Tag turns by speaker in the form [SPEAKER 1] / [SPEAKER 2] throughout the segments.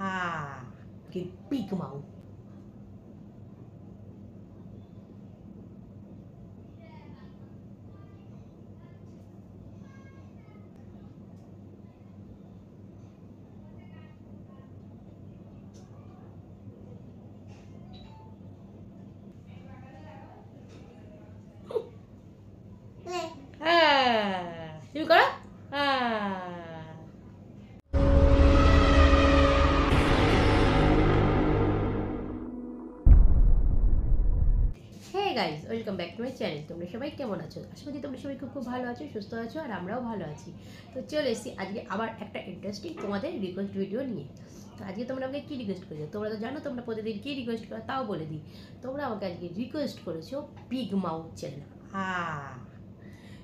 [SPEAKER 1] Cái big mouth. তুমি করো। Guys welcome back to my channel. তোমরা সবাই কেমন আছো? আশা করি তোমরা সবাই খুব ভালো আছো, সুস্থ আছো, আর আমরাও ভালো আছি। তো চলে এসেছি আজকে আবার একটা ইন্টারেস্টিং তোমাদের রিকোয়েস্ট ভিডিও নিয়ে। তো আজকে তোমরা আমাকে কী রিকোয়েস্ট করেছো? তোমরা তো জানো তোমরা প্রতিদিন কী রিকোয়েস্ট করো, তাও বলে দিই। তোমরা আমাকে আজকে রিকোয়েস্ট করেছো বিগ মাউথ চ্যালেঞ্জ।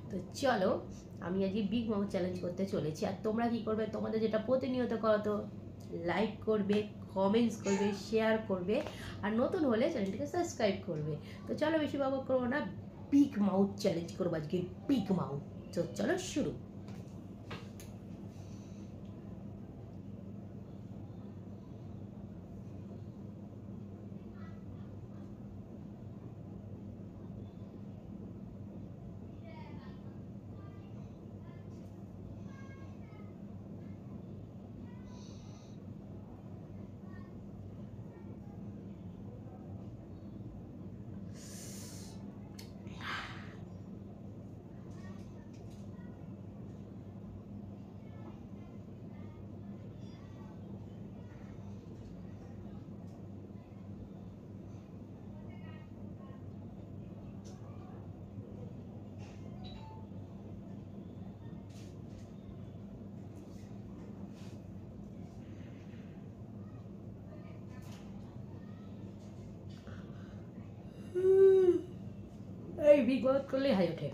[SPEAKER 1] তো চলো আমি আজকে বিগ মাউথ চ্যালেঞ্জ করতে চলেছি। আর তোমরা কী করবে? তোমাদের যেটা প্রতিনিয়ত করো, তো লাইক করবে, কমেন্টস করবে, শেয়ার করবে, আর নতুন হলে চ্যানেলটিকে সাবস্ক্রাইব করবে। তো চলো বেশি বাবা করবো না, বিগ মাউথ চ্যালেঞ্জ করবো আজকে, বিগ মাউথ। তো চলো শুরু। এই বিগ মাউথ করলেই হাই ওঠে।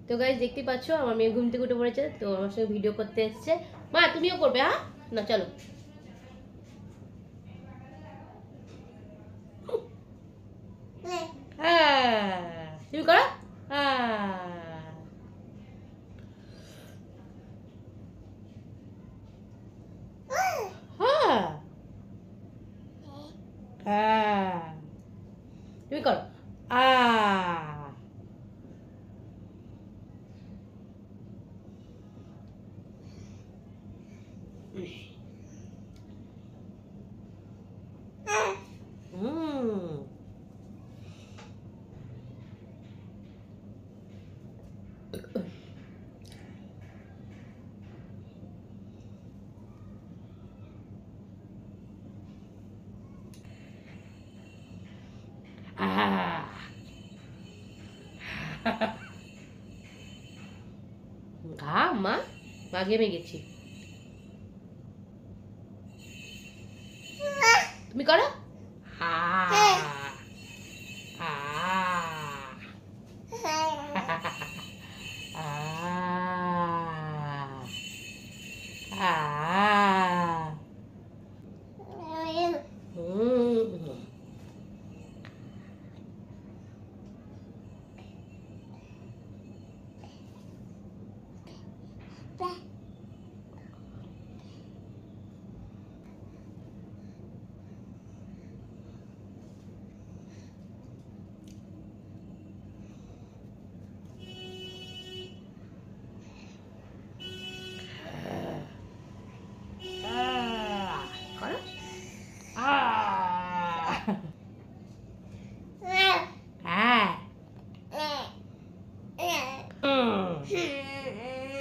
[SPEAKER 1] তো গাইজ দেখতে পাচ্ছ আমার মেয়ে ঘুম থেকে উঠে পড়েছে, তো আমার সঙ্গে ভিডিও করতে এসছে। মা তুমিও করবে? না চলো। তুমি করো। তুমি করো। মা মা ঘেমে গেছি। তুমি করো।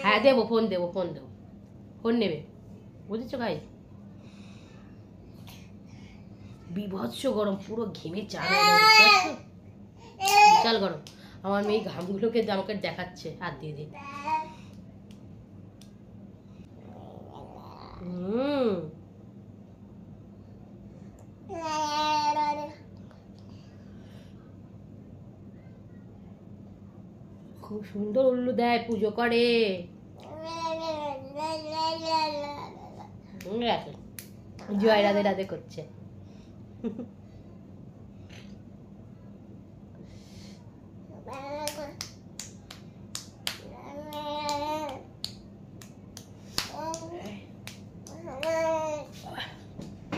[SPEAKER 1] হ্যাঁ দেবো, ফোন দেবো, ফোন নেবে, বুঝেছো গাই? বিভৎস গরম, পুরো ঘেমে চাল, বিশাল গরম। আমার মেয়ে ঘামগুলোকে আমাকে দেখাচ্ছে হাত দিয়ে দিয়ে। খুব সুন্দর উল্লু দেয়, পুজো করে। জয় রাধে রাধে করছে।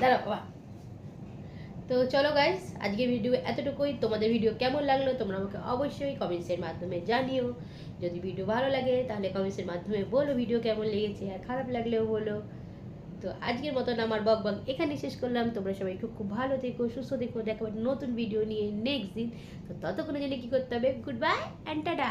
[SPEAKER 1] দাঁড়াও বাবা। তো চলো গাইস, আজকে ভিডিও এতটুকুই। তোমাদের ভিডিও কেমন লাগলো তোমরা আমাকে অবশ্যই কমেন্টসের মাধ্যমে জানিও। যদি ভিডিও ভালো লাগে তাহলে কমেন্টসের মাধ্যমে বলো ভিডিও কেমন লেগেছে, আর খারাপ লাগলেও বলো। তো আজকের মতন আমার বক বক এখানে শেষ করলাম। তোমরা সবাই খুব খুব ভালো থেকো, সুস্থ থেকো। দেখাবো নতুন ভিডিও নিয়ে নেক্সট দিন। তো ততক্ষণের জন্য কী করতে হবে, গুড বাই অ্যান্ড টাটা।